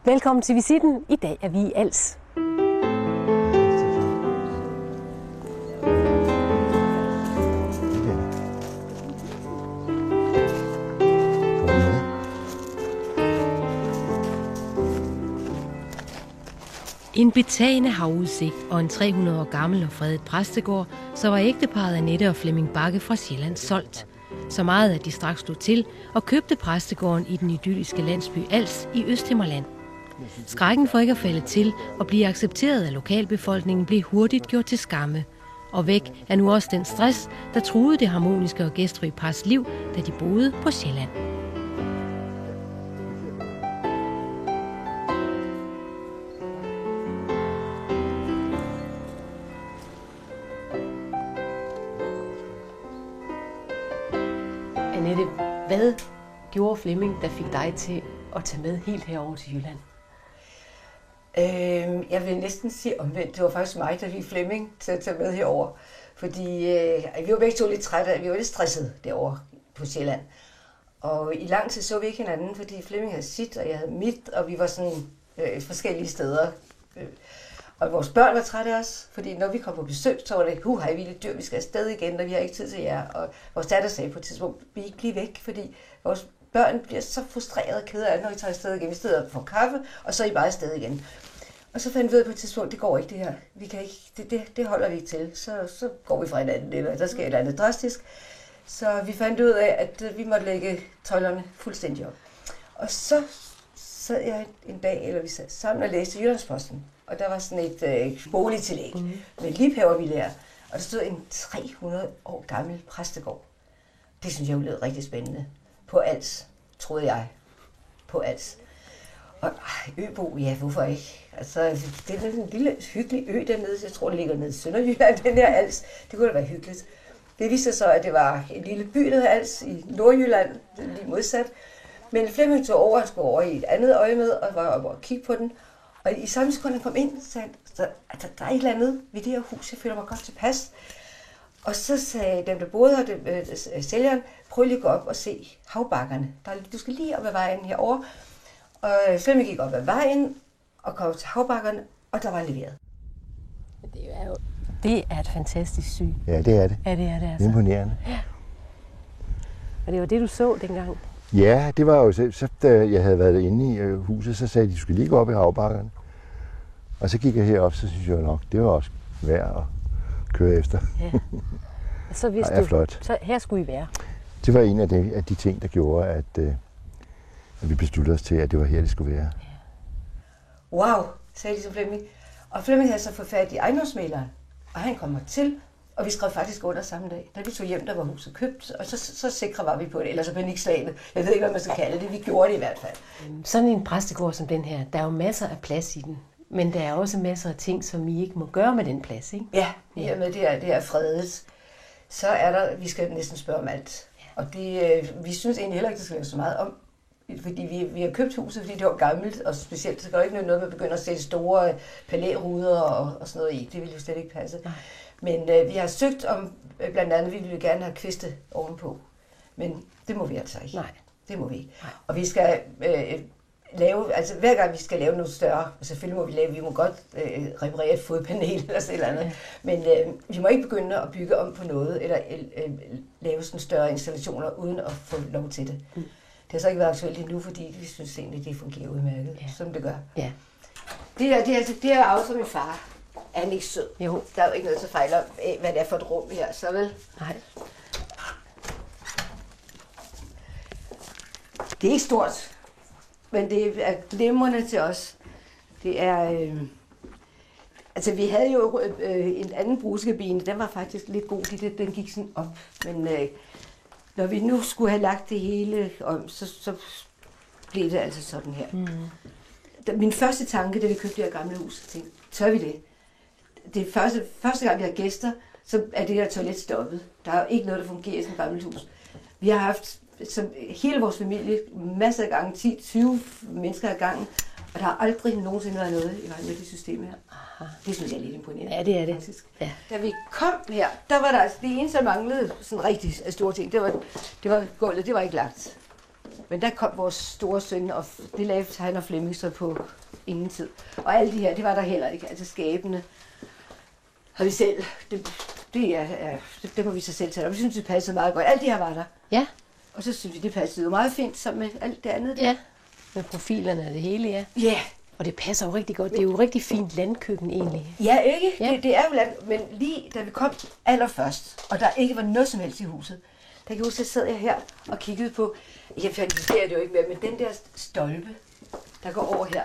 Velkommen til visitten. I dag er vi i Als. En betagende havudsigt og en 300 år gammel og fredet præstegård, så var ægteparret Annette og Flemming Bakke fra Sjælland solgt. Så meget, at de straks slog til og købte præstegården i den idylliske landsby Als i Østhimmerland. Skrækken for ikke at falde til og blive accepteret af lokalbefolkningen blev hurtigt gjort til skamme. Og væk er nu også den stress, der truede det harmoniske og gæstfri pars liv, da de boede på Sjælland. Annette, hvad gjorde Flemming, der fik dig til at tage med helt herover til Jylland? Jeg vil næsten sige omvendt. Det var faktisk mig, der fik Flemming til at tage med herover. Fordi vi var begge to lidt trætte, vi var lidt stressede derovre på Sjælland. Og i lang tid så vi ikke hinanden, fordi Flemming havde sit, og jeg havde mit, og vi var sådan forskellige steder. Og vores børn var trætte af os, fordi når vi kom på besøg, så var det, hej, vi er lidt dyr, vi skal afsted igen, og vi har ikke tid til jer. Og vores datter sagde på et tidspunkt, vi ikke blive væk, fordi vores børn bliver så frustrerede og kede af det, når vi tager afsted igen. Vi steder for kaffe, og så er I bare afsted igen. Og så fandt vi ud af på et tidspunkt, det går ikke det her. Vi kan ikke, det holder vi ikke til. Så går vi fra hinanden, eller der sker et eller andet drastisk. Så vi fandt ud af, at vi måtte lægge tøjlerne fuldstændig op. Og så sad jeg en dag, eller vi sad sammen og læste Jyllandsposten. Og der var sådan et boligtillæg med liebhavervillaer. Og der stod en 300 år gammel præstegård. Det synes jeg jo lød rigtig spændende. På Als, troede jeg. På Als. Og øbo, ja, hvorfor ikke? Altså, det er en lille hyggelig ø dernede. Jeg tror, det ligger nede i Sønderjylland, den her Als. Det kunne da være hyggeligt. Det viste så, at det var en lille by, der hed Als i Nordjylland, lige modsat. Men Flemming tog over, han skulle over i et andet øje med, og var oppe og kigge på den. Og i samme sekund, han kom ind, sagde han, der er et eller andet ved det her hus, jeg føler mig godt tilpas. Og så sagde dem, der boede her, sælgeren, prøv lige at gå op og se havbakkerne. Du skal lige op ad vejen herovre. Og Flemming gik op ad vejen og kom til havbakkerne, og der var leveret. Det er et fantastisk syn. Ja, det er det. Ja, det er det altså. Imponerende. Ja. Og det var det, du så dengang? Ja, det var jo så da jeg havde været inde i huset, så sagde de, du skal lige gå op i havbakkerne. Og så gik jeg herop, så synes jeg nok, det var også værd at køre efter. Ja. Og så vidste du, flot. Så her skulle I være? Det var en af de ting, der gjorde, at vi besluttede os til, at det var her, det skulle være. Ja. Wow, sagde de til Flemming. Og Flemming havde så fået fat i ejendomsmæleren, og han kom til, og vi skrev faktisk under samme dag. Da vi tog hjem, der var huset købt, og så sikre var vi på det, eller så panikslagende. Jeg ved ikke, hvad man skal kalde det, vi gjorde det i hvert fald. Sådan en præstegård som den her, der er jo masser af plads i den. Men der er også masser af ting, som I ikke må gøre med den plads, ikke? Ja, i og med det er fredet. Så er der, vi skal næsten spørge om alt. Og vi synes egentlig heller ikke, det skal være så meget om. Fordi vi har købt huset, fordi det var gammelt, og specielt så gør det ikke noget med at begynde at sætte store palæruder og sådan noget i. Det ville jo slet ikke passe. Nej. Men vi har søgt om, blandt andet, vi ville gerne have kviste ovenpå. Men det må vi altså ikke. Nej. Det må vi ikke. Nej. Og vi skal lave, altså hver gang vi skal lave noget større, og selvfølgelig vi må godt reparere et fodpanel eller sådan noget andet, men vi må ikke begynde at bygge om på noget, eller lave sådan større installationer, uden at få lov til det. Mm. Det har så ikke været aktuelt endnu, fordi vi synes egentlig, det fungerer udmærket, som det gør. Ja. Det er arvet fra min far. Er han ikke sød? Jo. Der er jo ikke noget, der fejler af, hvad det er for et rum her, så vel? Nej. Det er ikke stort, men det er glimrende til os. Det er... altså, vi havde jo en anden brugskabine, den var faktisk lidt god, den gik sådan op, men... når vi nu skulle have lagt det hele om, så blev det altså sådan her. Mm. Min første tanke, da vi købte det her gamle hus, tænkte, tør vi det? Det første gang, vi har gæster, så er det her toilet stoppet. Der er ikke noget, der fungerer i sådan et gammelt hus. Vi har haft, som hele vores familie, masser af gange, 10-20 mennesker ad gangen, og der har aldrig nogensinde været noget i vejen med det system her. Aha. Det synes jeg er lidt imponerende. Ja, det er det. Ja. Da vi kom her, der var der altså det eneste, der manglede sådan rigtig store ting. Det var gulvet, det var ikke lagt. Men der kom vores store søn, og det lavede han og Flemming så på ingen tid. Og alle de her, det var der heller ikke. Altså skabene har vi selv, det må vi så selv tage. Og vi synes, det passede meget godt. Alt det her var der. Ja. Og så synes vi, det passede jo meget fint sammen med alt det andet. Ja, med profilerne og det hele, ja. Ja. Og det passer jo rigtig godt. Det er jo rigtig fint landkøkken egentlig. Ja, ikke? Ja. Det er jo men lige da vi kom allerførst, og der ikke var noget som helst i huset, der kan jeg huske, at sad jeg her og kiggede på, jeg fantaserer det jo ikke mere, men den der stolpe, der går over her,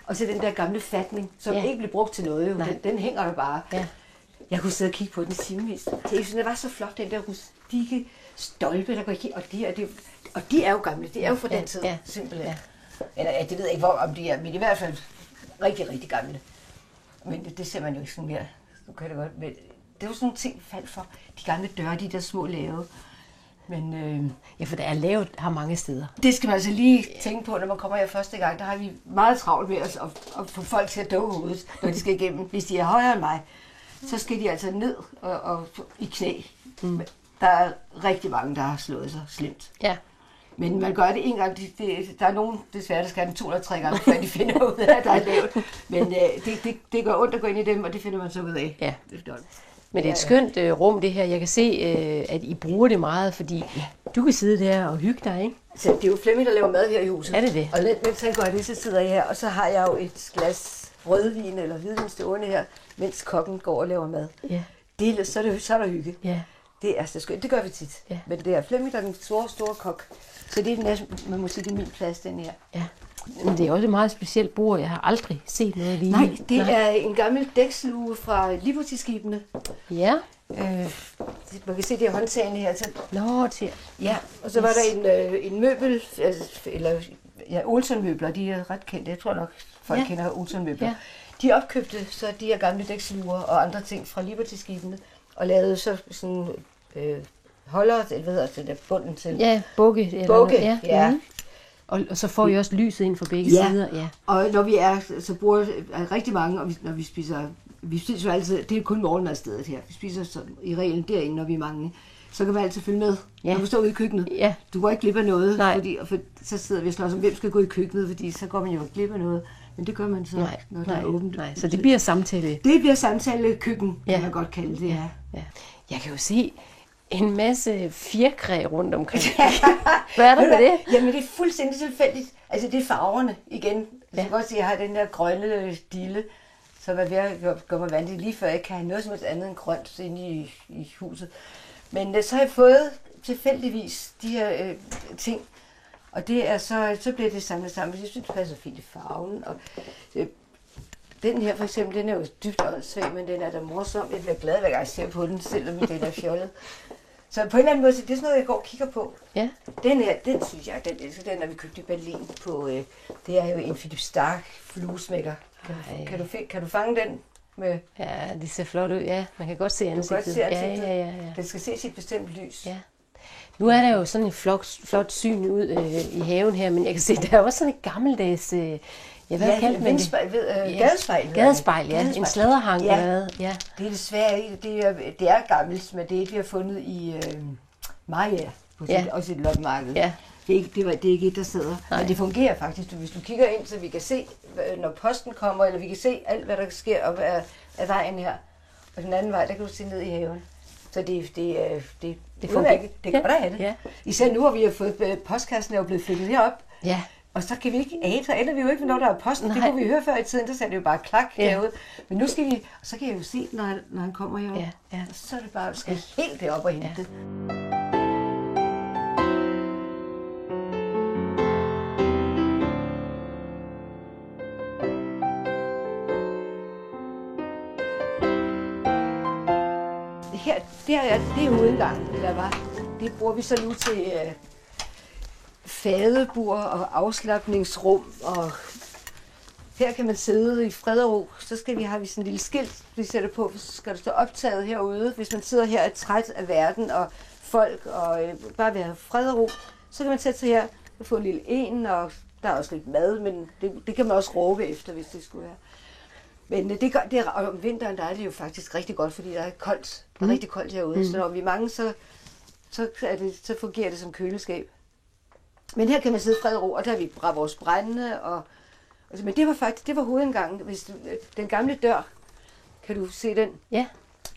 og så den der gamle fatning, som ikke blev brugt til noget, jo. Den hænger der bare. Ja. Jeg kunne sidde og kigge på den timevis. Jeg synes, det var så flot, den der rustikke stolpe, der går ikke, og de er jo gamle, de er jo fra den tid, simpelthen. Ja. Eller det ved jeg ikke, om de er, men i hvert fald rigtig, rigtig gamle. Men det ser man jo ikke sådan mere. Nu kan det godt. Men det var sådan nogle ting, faldt for. De gamle døre, de der små lave. Men, ja, for der er lavet her mange steder. Det skal man altså lige tænke på, når man kommer her første gang. Der har vi meget travlt med at få folk til at dukke hovedet, når de skal igennem. Hvis de er højere end mig, så skal de altså ned og i knæ. Der er rigtig mange, der har slået sig slemt. Ja. Men man gør det en gang. Der er nogen, desværre, der skal den 2 eller 3 gange, før de finder ud af, at der er lavt. Men det gør ondt at gå ind i dem, og det finder man så ud af. Ja. Men det er et skønt rum, det her. Jeg kan se, at I bruger det meget, fordi du kan sidde der og hygge dig, ikke? Så det er jo Flemming, der laver mad her i huset. Er det det? Og mens han gør det, så sidder jeg her, og så har jeg jo et glas rødvin eller hvidvin stående her, mens kokken går og laver mad. Ja. Så er der hygge. Ja. Det er så skønt. Det gør vi tit. Ja. Men det er Flemming, der er den store kok. Så det er man må sige, det er min plads, den her. Ja. Men det er også et meget specielt bord. Jeg har aldrig set noget lige. Nej, det er en gammel dæksluge fra Liberty-skibene. Ja. Man kan se, det er håndtagene her. Nå, til. Ja, og så var der en møbel, eller Olsen-møbler, de er ret kendte. Jeg tror nok, folk kender Olsen-møbler. Ja. De opkøbte så de her gamle dæksluger og andre ting fra Liberty-skibene, og lavede så sådan holder, eller hvad hedder det, der bunden til. Ja, bukke. Bukke, ja. Mm-hmm. Og så får I også lyset ind fra begge sider. Ja, og når vi så bruger rigtig mange, og når vi spiser jo altid, det er kun morgenmadstedet her, vi spiser så i reglen derinde, når vi er mange, så kan man altid følge med, når du står ude i køkkenet. Ja. Du går ikke glip af noget, for så sidder vi og slår om, hvem skal gå i køkkenet, fordi så går man jo ikke glip af noget. Men det gør man så, når der er åbent. Nej, så det bliver samtale. Det bliver samtale-køkken, kan man godt kalde det, ja. Jeg kan jo se en masse fjerkræ rundt omkring. Hvad er der med det? Jamen, det er fuldstændig tilfældigt. Altså, det er farverne igen. Jeg kan godt sige, at jeg har den der grønne dille, som er ved at gøre mig vanvittig lige før jeg ikke kan have noget som helst andet end grønt inde i huset. Men så har jeg fået tilfældigvis de her ting, og det er så bliver det samlet sammen. Jeg synes, det passer fint i farven. Og, den her for eksempel, den er jo dybt åndssvag, men den er da morsom. Jeg bliver glad, hver gang jeg ser på den, selvom den er fjollet. Så på en eller anden måde, det er sådan noget, jeg går og kigger på. Ja. Den her, den synes jeg, den har vi købt i Berlin på, det er jo en Philip Stark fluesmækker. Kan du fange den? Med? Ja, det ser flot ud, ja. Man kan godt se ansigtet. Ja. Den skal ses i et bestemt lys. Ja. Nu er der jo sådan en flot syn ud i haven her, men jeg kan se, der er også sådan et gammeldags... Gadespejl. Gadespejl, ja. En sladderhang. Ja. Det er desværre ikke. Det er gammelt, men det er et, vi har fundet i Maja, også et loppemarked. Ja. Det er ikke et, der sidder. Nej. Men det fungerer faktisk. Hvis du kigger ind, så vi kan se, når posten kommer, eller vi kan se alt, hvad der sker op ad vejen her. Og den anden vej, der kan du se ned i haven. Så det fungerer. Det er godt at have det. Ja. Især nu, hvor vi har fået postkassen er jo blevet flyttet herop. Ja. Og så kan vi ikke ane, så ender vi jo ikke, når der er posten. Nej. Det kunne vi høre før i tiden, der sagde det jo bare klak derude. Men nu skal vi, og så kan jeg jo se, når han kommer herop. Ja. Og så er det bare, skal helt derop og hente det. Her, det er hovedgangen, der var. Det bruger vi så nu til fadebord og afslapningsrum, og her kan man sidde i fred og ro. Så har vi sådan en lille skilt, vi sætter på, så skal der stå optaget herude. Hvis man sidder her og er træt af verden og folk, og bare vil have fred og ro, så kan man sætte sig her og få en lille en, og der er også lidt mad, men det kan man også råbe efter, hvis det skulle være. Men og om vinteren, der er det jo faktisk rigtig godt, fordi der er koldt. Det er rigtig koldt herude, så når vi er mange, så fungerer det som køleskab. Men her kan man sidde fred og ro, og der har vi bragt vores brænde. Men det var faktisk, det var hovedindgangen. Hvis den gamle dør, kan du se den? Ja.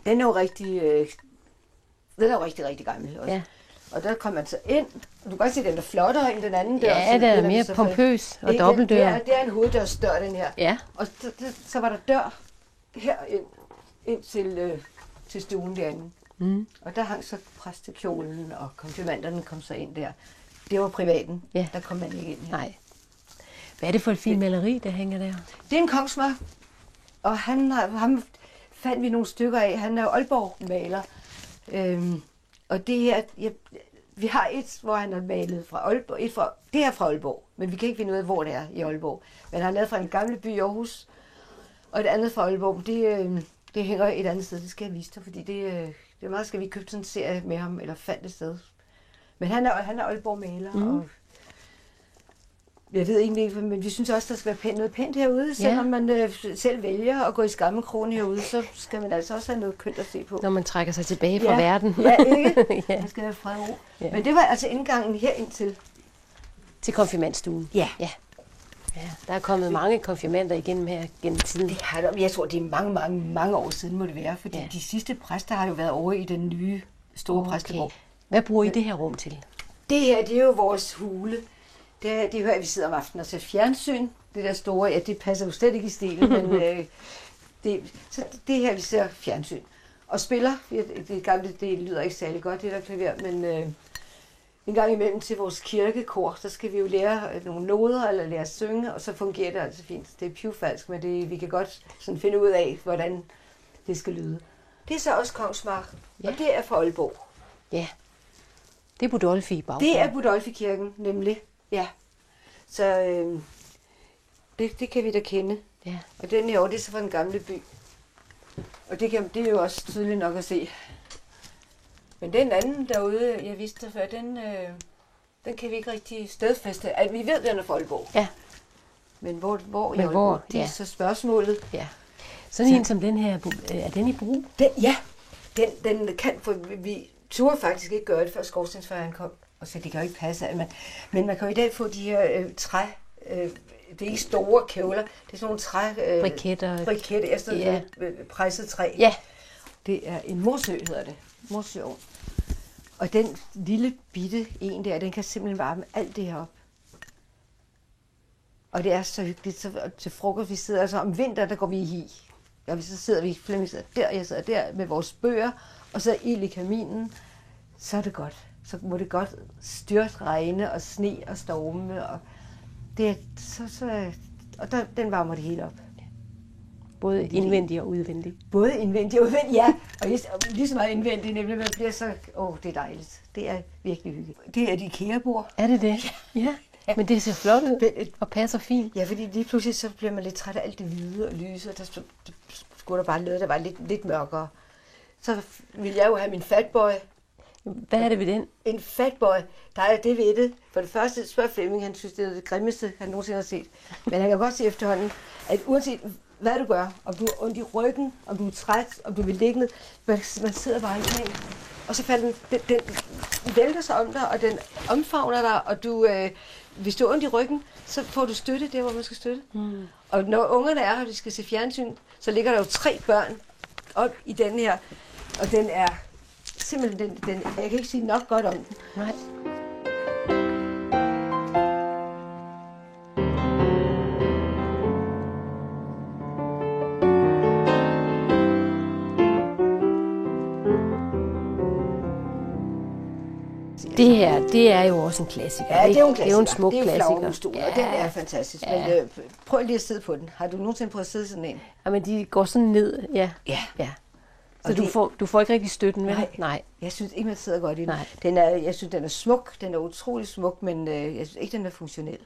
Den er jo rigtig, rigtig gammel også. Ja. Og der kom man så ind, og du kan godt se, den er flottere end den anden dør. Ja, den er mere pompøs og dobbeltdør. Det er en hoveddørsdør, den her. Ja. Og så var der dør her ind til stuen derinde. Mm. Og der hang så præstekjolen, og konfirmanderne kom så ind der. Det var privaten. Ja. Der kom man ikke ind her. Nej. Hvad er det for et fint maleri, der hænger der? Det er en kongsmar, og ham fandt vi nogle stykker af. Han er jo Aalborg-maler. Og det her, vi har et, hvor han har malet fra Aalborg. Det er fra Aalborg, men vi kan ikke finde ud af, hvor det er i Aalborg. Men han er lavet fra en gamle by i Aarhus, og et andet fra Aalborg. Det hænger et andet sted, det skal jeg vise dig, fordi det er meget, skal vi købe sådan en serie med ham, eller fandt et sted. Men han er Aalborg-maler, og jeg ved egentlig ikke, men vi synes også, der skal være noget pænt herude. Selvom man selv vælger at gå i Skammelkrogen herude, så skal man altså også have noget kønt at se på. Når man trækker sig tilbage fra verden. Ja, ikke? Ja. Man skal have fred og ro. Ja. Men det var altså indgangen herind Til konfirmandstuen. Ja. Ja. Der er kommet mange konfirmander igennem her gennem tiden. Det har der, jeg tror, det er mange år siden, må det være, fordi de sidste præster har jo været over i den nye store præstegård. Hvad bruger I det her rum til? Det her, det er jo vores hule. Det er jo her, vi sidder om aftenen og ser fjernsyn. Det der store, ja, det passer jo slet ikke i stilen, men så det her, vi ser fjernsyn. Og spiller, det gamle, det lyder ikke særlig godt, det der klaver, men en gang imellem til vores kirkekor, så skal vi jo lære nogle noder, eller lære at synge, og så fungerer det altså fint. Det er pivfalsk, men vi kan godt sådan finde ud af, hvordan det skal lyde. Det er så også Kongsmark, og det er fra Aalborg. Ja, det er Budolfi i baggrunden. Det er Budolfi-kirken, nemlig. Ja, så det kan vi da kende. Ja. Og den her, det er så fra den gamle by. Og det er jo også tydeligt nok at se. Men den anden derude, jeg vidste før, den kan vi ikke rigtig stedfæste. Altså, vi ved, den er fra Aalborg. Ja. Men hvor i Aalborg? Det er så spørgsmålet. Ja. Sådan en som den her, er den i brug? Den kan, for vi turde faktisk ikke gøre det, før skorstensfejeren kom. Og så det kan jo ikke passe, men man kan jo i dag få de her træ, det er ikke store kævler, det er sådan nogle træ... briketter, efter presset træ. Ja. Det er en morsø, hedder det. Morsøovn. Og den lille bitte en der, den kan simpelthen varme alt det her op. Og det er så hyggeligt. Så til frokost, vi sidder altså om vinteren, der går vi i hi. Og så sidder vi, Flemming sidder der, jeg sidder der med vores bøger, og så ild i kaminen. Så er det godt. Så må det godt styrt regne og sne og storme. Og den varmer det hele op. Både indvendigt og udvendigt. Både indvendigt og udvendigt, ja. Og lige så meget indvendigt, nemlig man bliver så... det er dejligt. Det er virkelig hyggeligt. Det er et IKEA-bord. Er det det? Ja. Men det ser flot ud og passer fint. Ja, fordi lige pludselig så bliver man lidt træt af alt det hvide og lyse, og der skulle der bare noget, der var lidt mørkere. Så ville jeg jo have min Fatboy. Hvad er det ved den? En Fatboy, der er det ved det. For det første spørger Flemming, han synes, det er det grimmeste, han nogensinde har set. Men han kan godt se efterhånden, at uanset hvad du gør, om du er ondt i ryggen, om du er træt, om du vil ligge ned, man sidder bare i knæ. Og så falder den vælter sig om dig, og den omfavner dig, og du, hvis du er ondt i ryggen, så får du støtte der, hvor man skal støtte. Mm. Og når ungerne er her, og de skal se fjernsyn, så ligger der jo 3 børn op i den her, og den er simpelthen, jeg kan ikke sige nok godt om den. Nej. Det her, det er jo også en klassiker. Ja, det er jo en klassiker. Det er jo en smuk klassiker. Det er jo Flagermusstuen, og den er fantastisk. Ja. Men prøv lige at sidde på den. Har du nogensinde prøvet at sidde sådan en? Ja, men de går sådan ned. Ja. Så du får ikke rigtig støtten, vel? Nej. Jeg synes ikke, man sidder godt i den. Jeg synes, den er smuk. Den er utrolig smuk, men jeg synes ikke, den er funktionel.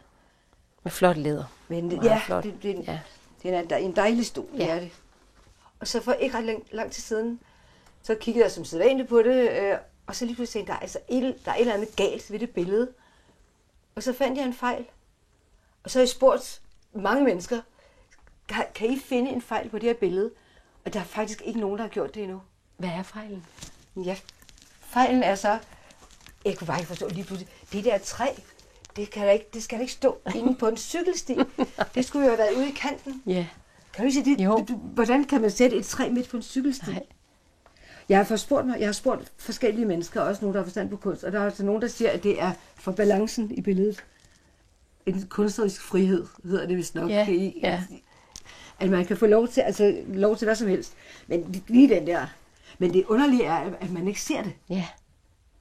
Med flot læder. Men flot. Det er en dejlig stol, det er det. Og så for ikke ret lang tid siden, så kiggede jeg som sædvanligt på det, og så lige pludselig tænkte jeg, der er et eller andet galt ved det billede. Og så fandt jeg en fejl. Og så har jeg spurgt mange mennesker, kan I finde en fejl på det her billede? Og der er faktisk ikke nogen, der har gjort det endnu. Hvad er fejlen? Ja, fejlen er så, jeg kunne bare ikke forstå lige pludselig, det der træ, det skal da ikke stå inde på en cykelsti. Det skulle jo have været ude i kanten. Ja. Kan du sige det? Hvordan kan man sætte et træ midt på en cykelsti? Nej. Jeg har spurgt forskellige mennesker, også nogle, der har forstand på kunst, og der er altså nogen, der siger, at det er for balancen i billedet. En kunstnerisk frihed, hedder det vist nok. Ja. At man kan få lov til hvad som helst. Men lige den der. Men det underlige er, at man ikke ser det. Ja,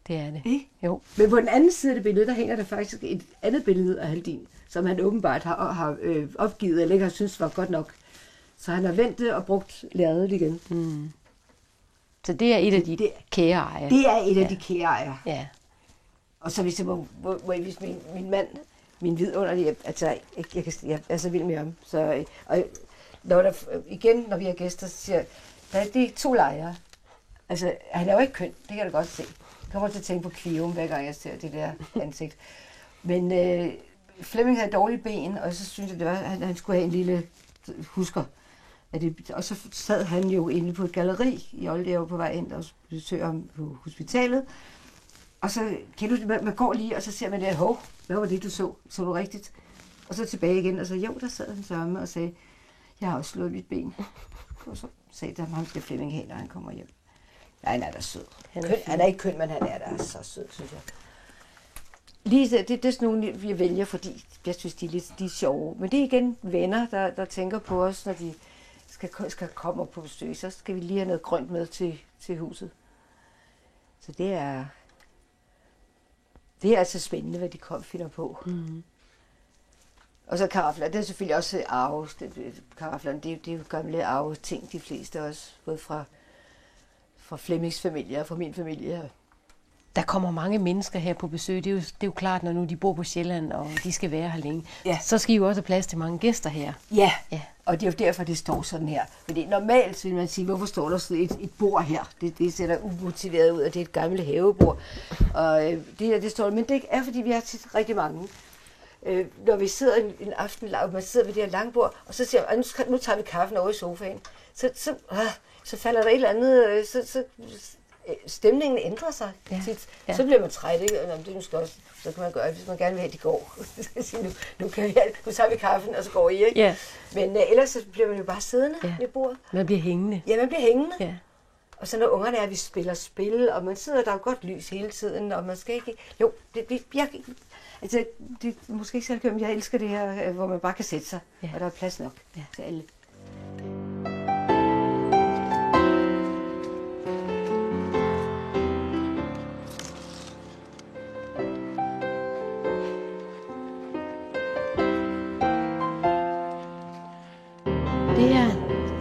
det er det. Ikke? Jo. Men på den anden side af det billede, der hænger der faktisk et andet billede af Haldin, som han åbenbart har opgivet, eller ikke har synes var godt nok. Så han har vendt det og brugt lærredet igen. Mm. Så det er et af de kære ejer. Det er et af de kære ejer. Ja. Og så hvis min mand, min vidunderlige, altså jeg er så vild med ham. Så, og når vi har gæster, så siger jeg, det er 2 lejre. Altså, han er jo ikke køn, det kan du godt se. Jeg kommer til at tænke på Kvium, hver gang jeg ser det der ansigt. Men Flemming havde dårlige ben, og så synes jeg, at han skulle have en lille husker. Og så sad han jo inde på et galleri i Oldeo på vej ind og besøgte ham på hospitalet. Og så kan du, man går lige, og så ser man det, hvad var det, du så? Så du rigtigt? Og så tilbage igen, og så der sad han sammen og sagde, jeg har også slået mit ben. Og så sagde der, ham skal Flemming have, når han kommer hjem. Nej, han er da sød. Han er ikke køn, men han er da så sød, synes jeg. Lige det er sådan nogle, vi vælger, fordi jeg synes, de er sjove. Men det er igen venner, der tænker på os, når de skal komme på besøg. Så skal vi lige have noget grønt med til huset. Så det er altså spændende, hvad de finder på. Mm-hmm. Og så karafler, det er selvfølgelig også arve. Karaflerne, det er jo gamle arve ting, de fleste også, både fra Flemmings familie og fra min familie. Der kommer mange mennesker her på besøg. Det er jo klart, når nu de bor på Sjælland, og de skal være her længe. Ja. Så skal I jo også have plads til mange gæster her. Ja, og det er jo derfor, det står sådan her. Fordi normalt vil man sige, hvorfor står der sådan et bord her? Det ser da umotiveret ud, at det er et gammelt havebord. Og det står der, men det er, fordi vi har tit rigtig mange. Når vi sidder en aften, man sidder ved det her lange bord, og så siger man, nu tager vi kaffen over i sofaen. Så falder der et eller andet, så stemningen ændrer sig tit. Ja. Så bliver man træt, ikke? Så kan man gøre, hvis man gerne vil have, at de går. nu tager vi kaffen, og så går I, ikke? Ja. Men ellers så bliver man jo bare siddende ved bordet. Man bliver hængende. Ja, man bliver hængende. Ja. Og så når ungerne er, vi spiller spil, og man sidder, der er godt lys hele tiden, og man skal ikke... Jo, det er måske ikke selv, men jeg elsker det her, hvor man bare kan sætte sig, og der er plads nok til alle.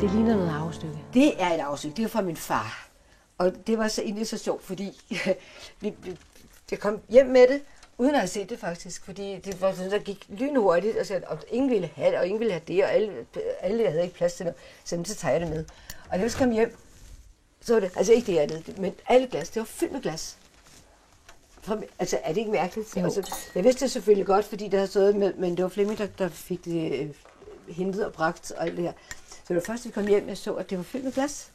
Det ligner noget arvestykke. Det er et arvestykke. Det er fra min far. Og det var så egentlig så sjovt, fordi jeg kom hjem med det, uden at have set det faktisk. Fordi det var sådan, der gik lynhurtigt, og ingen ville have det, og ingen ville have det, og alle havde ikke plads til noget. Så tager jeg det med. Og da jeg kom hjem, så var det, altså ikke det andet, men alle glas, det var fyldt med glas. Altså, er det ikke mærkeligt? Altså, jeg vidste det selvfølgelig godt, fordi der havde stået med, men det var Flemming, der fik det hentet og bragt og alt det her. Så det var først, vi kom hjem, jeg så, at det var fyldt med glas.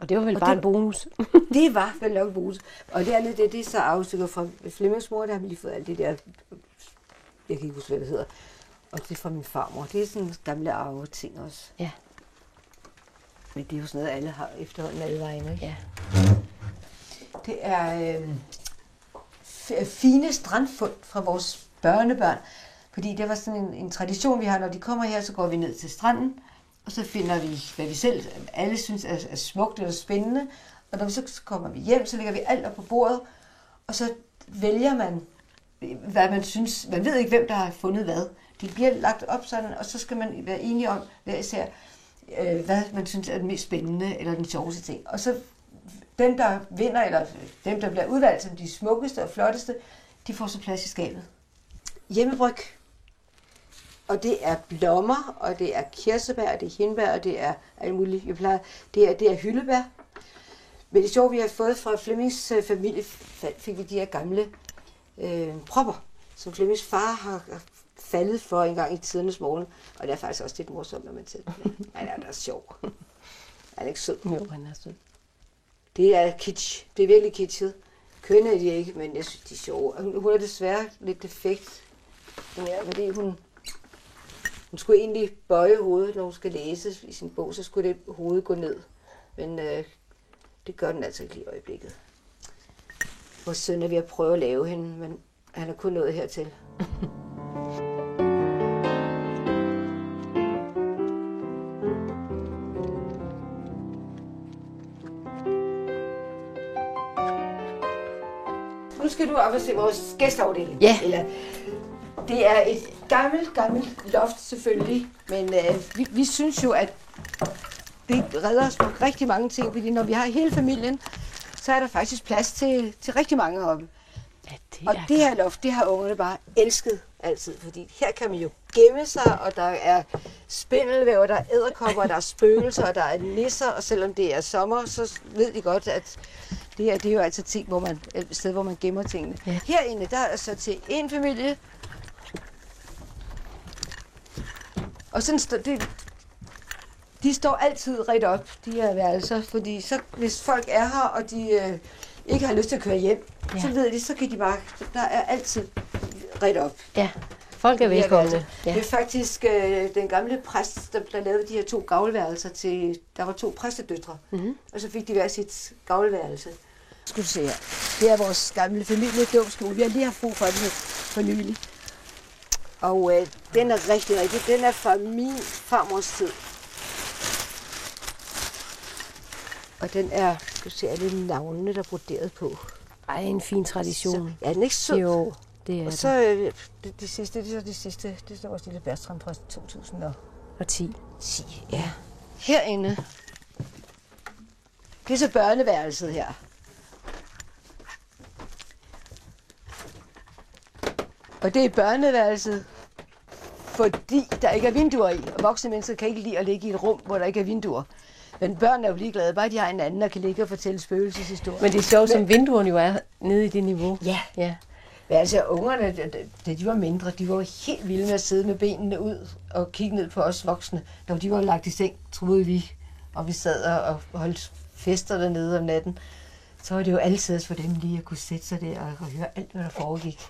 Og det var vel bare en bonus? Det var vel nok en bonus. Og det andet, det er så afstykker fra Flemmings mor, der har vi lige fået alt det der, jeg kan ikke huske, hvad det hedder. Og det er fra min farmor. Det er sådan gamle arve ting også. Ja. Men det er jo sådan noget, alle har efterhånden alle vegne, ikke? Ja. Det er fine strandfund fra vores børnebørn. Fordi det var sådan en tradition, vi har, når de kommer her, så går vi ned til stranden, og så finder vi, hvad vi selv alle synes er smukt eller spændende. Og når vi så kommer vi hjem, så lægger vi alt op på bordet, og så vælger man, hvad man synes. Man ved ikke, hvem der har fundet hvad. Det bliver lagt op sådan, og så skal man være enige om, hver især, hvad man synes er den mest spændende eller den sjoveste ting. Og så dem, der vinder, eller dem, der bliver udvalgt som de smukkeste og flotteste, de får så plads i skabet. Hjemmebryg. Og det er blommer, og det er kirsebær, og det er hindbær, og det er alt muligt. Det er hyldebær. Men det sjove, vi har fået fra Flemmings familie, fik vi de her gamle propper, som Flemmings far har faldet for en gang i tidernes morgen. Og det er faktisk også lidt morsomt, når man ser det. Han er da sjov. Han er ikke sød. Jo, han er sød. Det er kitsch. Det er virkelig kitschet. kønne er de ikke, men jeg synes, de er sjove. Hun er desværre lidt defekt, fordi hun skulle egentlig bøje hovedet, når hun skal læse i sin bog, så skulle det hoved gå ned. Men det gør den altså ikke lige i øjeblikket. Vores søn er ved at prøve at lave hende, men han er kun nået hertil. Nu skal du op og se vores gæsteafdeling. Ja. Eller, det er et gammelt loft selvfølgelig, men vi synes jo, at det redder os for rigtig mange ting, fordi når vi har hele familien, så er der faktisk plads til rigtig mange heroppe. Ja, Det her loft, det har ungerne bare elsket altid, fordi her kan man jo gemme sig, og der er spindelvæv, der er edderkopper, der er spøgelser, og der er nisser, og selvom det er sommer, så ved de godt, at det er jo altid ting, et sted, hvor man gemmer tingene. Ja. Herinde, der er så til en familie, og sådan de står altid ret op, de her værelser, fordi så, hvis folk er her, og de ikke har lyst til at køre hjem, så ved de, så kan de bare, der er altid ret op. Ja, folk er velkomne. Ja. Det er faktisk den gamle præst, der lavede de her 2 gavlværelser til, der var 2 præstedøtre, og så fik de hver sit gavlværelse. Skal du se her. Det er vores gamle familiedåbsskole. Vi har lige haft brug for den for nylig. Og den er rigtig. Den er fra min farmors tid. Og den er, skal du se, alle navnene, der er broderet på. Ej, en fin tradition. Ja, den er ikke sød. Jo, det er og så det sidste, det er vores lille Bertram fra 2010. Ja. Herinde, det er så børneværelset her. Og det er børneværelset, fordi der ikke er vinduer i, og voksne mennesker kan ikke lide at ligge i et rum, hvor der ikke er vinduer. Men børn er jo ligeglade, bare de har en anden, der kan ligge og fortælle spøgelseshistorier. Men det er sjovt, som vinduerne jo er nede i det niveau. Ja. Men altså, ungerne, da de var mindre, de var jo helt vilde med at sidde med benene ud og kigge ned på os voksne. Da de var lagt i seng, troede vi, og vi sad og holdt fester dernede om natten. Så var det jo altid for dem lige at kunne sætte sig der og høre alt, hvad der foregik.